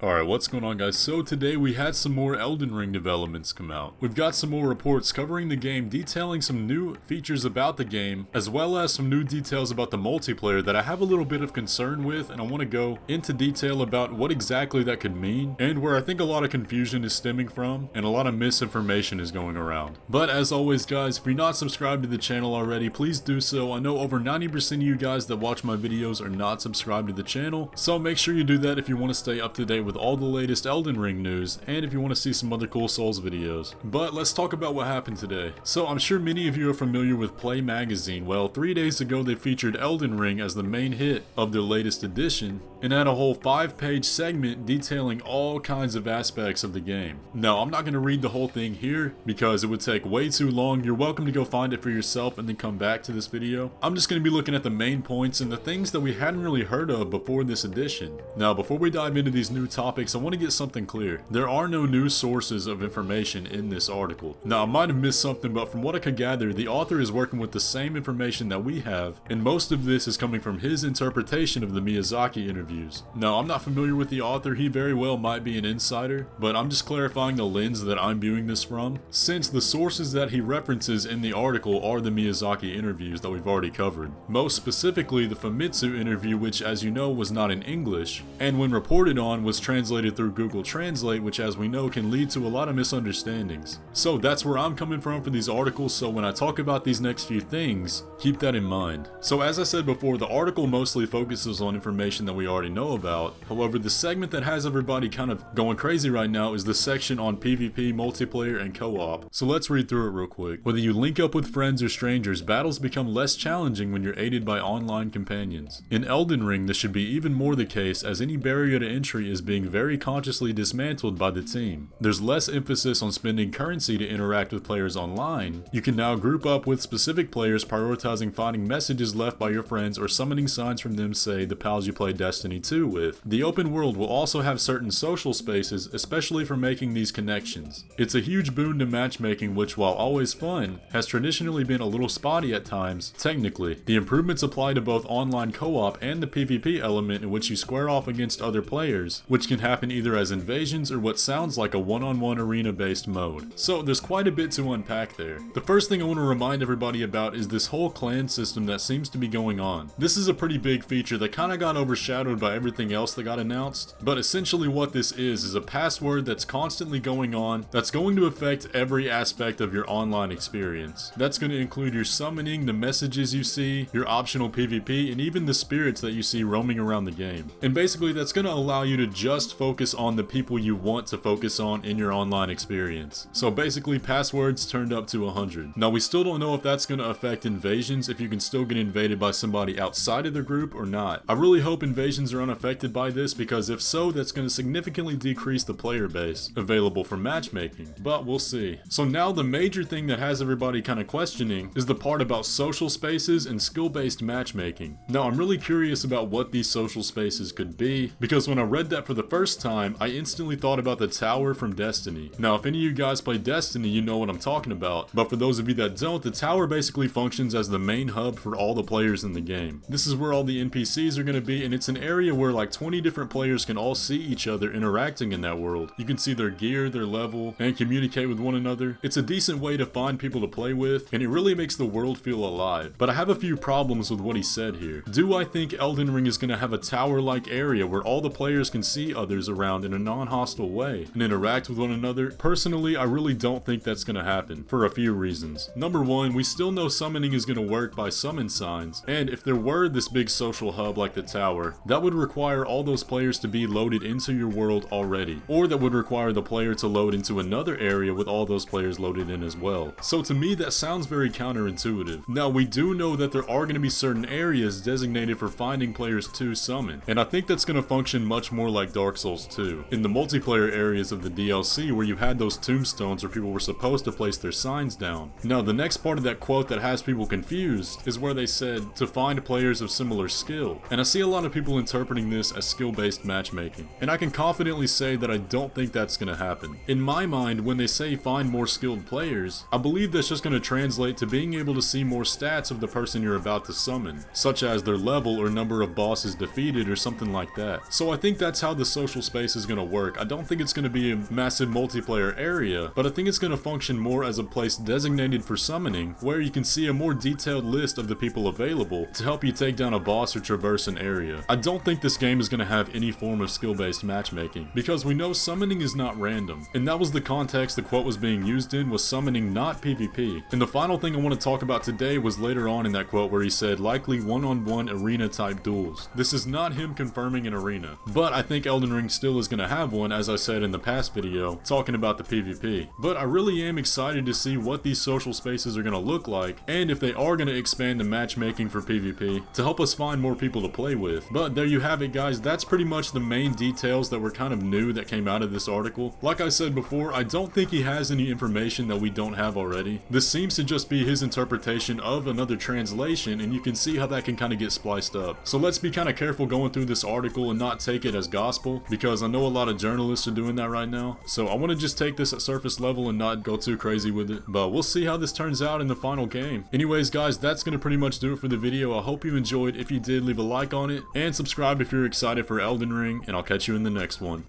Alright, what's going on guys? So today we had some more Elden Ring developments come out. We've got some more reports covering the game, detailing some new features about the game, as well as some new details about the multiplayer that I have a little bit of concern with, and I want to go into detail about what exactly that could mean, and where I think a lot of confusion is stemming from, and a lot of misinformation is going around. But as always guys, if you're not subscribed to the channel already, please do so. I know over 90% of you guys that watch my videos are not subscribed to the channel, so make sure you do that if you want to stay up to date with all the latest Elden Ring news, and if you want to see some other cool Souls videos. But let's talk about what happened today. So I'm sure many of you are familiar with Play Magazine. Well, 3 days ago they featured Elden Ring as the main hit of their latest edition, and had a whole 5-page segment detailing all kinds of aspects of the game. Now, I'm not going to read the whole thing here because it would take way too long. You're welcome to go find it for yourself and then come back to this video. I'm just going to be looking at the main points and the things that we hadn't really heard of before this edition. Now, before we dive into these new topics, I want to get something clear. There are no news sources of information in this article. Now, I might have missed something, but from what I could gather, the author is working with the same information that we have, and most of this is coming from his interpretation of the Miyazaki interviews. Now, I'm not familiar with the author. He very well might be an insider, but I'm just clarifying the lens that I'm viewing this from, since the sources that he references in the article are the Miyazaki interviews that we've already covered. Most specifically, the Famitsu interview, which as you know was not in English, and when reported on was translated through Google Translate, which as we know can lead to a lot of misunderstandings. So that's where I'm coming from for these articles, so when I talk about these next few things, keep that in mind. So as I said before, the article mostly focuses on information that we already know about. However, the segment that has everybody kind of going crazy right now is the section on PvP, multiplayer, and co-op. So let's read through it real quick. Whether you link up with friends or strangers, battles become less challenging when you're aided by online companions. In Elden Ring, this should be even more the case, as any barrier to entry is being very consciously dismantled by the team. There's less emphasis on spending currency to interact with players online. You can now group up with specific players, prioritizing finding messages left by your friends or summoning signs from them, say the pals you play Destiny 2 with. The open world will also have certain social spaces, especially for making these connections. It's a huge boon to matchmaking, which while always fun, has traditionally been a little spotty at times, technically. The improvements apply to both online co-op and the PvP element in which you square off against other players, which can happen either as invasions or what sounds like a one-on-one arena-based mode. So there's quite a bit to unpack there. The first thing I want to remind everybody about is this whole clan system that seems to be going on. This is a pretty big feature that kind of got overshadowed by everything else that got announced, but essentially what this is a password that's constantly going on that's going to affect every aspect of your online experience. That's going to include your summoning, the messages you see, your optional PvP, and even the spirits that you see roaming around the game. And basically that's going to allow you to just focus on the people you want to focus on in your online experience. So basically passwords turned up to 100. Now we still don't know if that's going to affect invasions, if you can still get invaded by somebody outside of the group or not. I really hope invasions are unaffected by this, because if so, that's going to significantly decrease the player base available for matchmaking, but we'll see. So now the major thing that has everybody kind of questioning is the part about social spaces and skill-based matchmaking. Now I'm really curious about what these social spaces could be, because when I read that for the first time, I instantly thought about the tower from Destiny. Now if any of you guys play Destiny, you know what I'm talking about, but for those of you that don't, the tower basically functions as the main hub for all the players in the game. This is where all the NPCs are going to be, and it's an area where like 20 different players can all see each other interacting in that world. You can see their gear, their level, and communicate with one another. It's a decent way to find people to play with, and it really makes the world feel alive. But I have a few problems with what he said here. Do I think Elden Ring is going to have a tower-like area where all the players can see others around in a non-hostile way and interact with one another? Personally, I really don't think that's going to happen, for a few reasons. Number one, we still know summoning is going to work by summon signs, and if there were this big social hub like the tower, that would require all those players to be loaded into your world already, or that would require the player to load into another area with all those players loaded in as well. So to me that sounds very counterintuitive. Now we do know that there are going to be certain areas designated for finding players to summon, and I think that's going to function much more like Dark Souls 2. In the multiplayer areas of the DLC where you had those tombstones where people were supposed to place their signs down. Now the next part of that quote that has people confused is where they said to find players of similar skill, and I see a lot of people interpreting this as skill-based matchmaking, and I can confidently say that I don't think that's going to happen. In my mind, when they say find more skilled players, I believe that's just going to translate to being able to see more stats of the person you're about to summon, such as their level or number of bosses defeated or something like that. So I think that's how the social space is going to work. I don't think it's going to be a massive multiplayer area, but I think it's going to function more as a place designated for summoning, where you can see a more detailed list of the people available to help you take down a boss or traverse an area. I don't think this game is going to have any form of skill-based matchmaking, because we know summoning is not random, and that was the context the quote was being used in, was summoning, not PvP. And the final thing I want to talk about today was later on in that quote where he said likely one-on-one arena type duels. This is not him confirming an arena, but I think Elden Ring still is going to have one, as I said in the past video talking about the PvP. But I really am excited to see what these social spaces are going to look like, and if they are going to expand the matchmaking for PvP to help us find more people to play with. But there you have it, guys. That's pretty much the main details that were kind of new that came out of this article. Like I said before, I don't think he has any information that we don't have already. This seems to just be his interpretation of another translation, and you can see how that can kind of get spliced up. So let's be kind of careful going through this article and not take it as gospel, because I know a lot of journalists are doing that right now. So I want to just take this at surface level and not go too crazy with it. But we'll see how this turns out in the final game. Anyways, guys, that's going to pretty much do it for the video. I hope you enjoyed. If you did, leave a like on it and subscribe if you're excited for Elden Ring, and I'll catch you in the next one.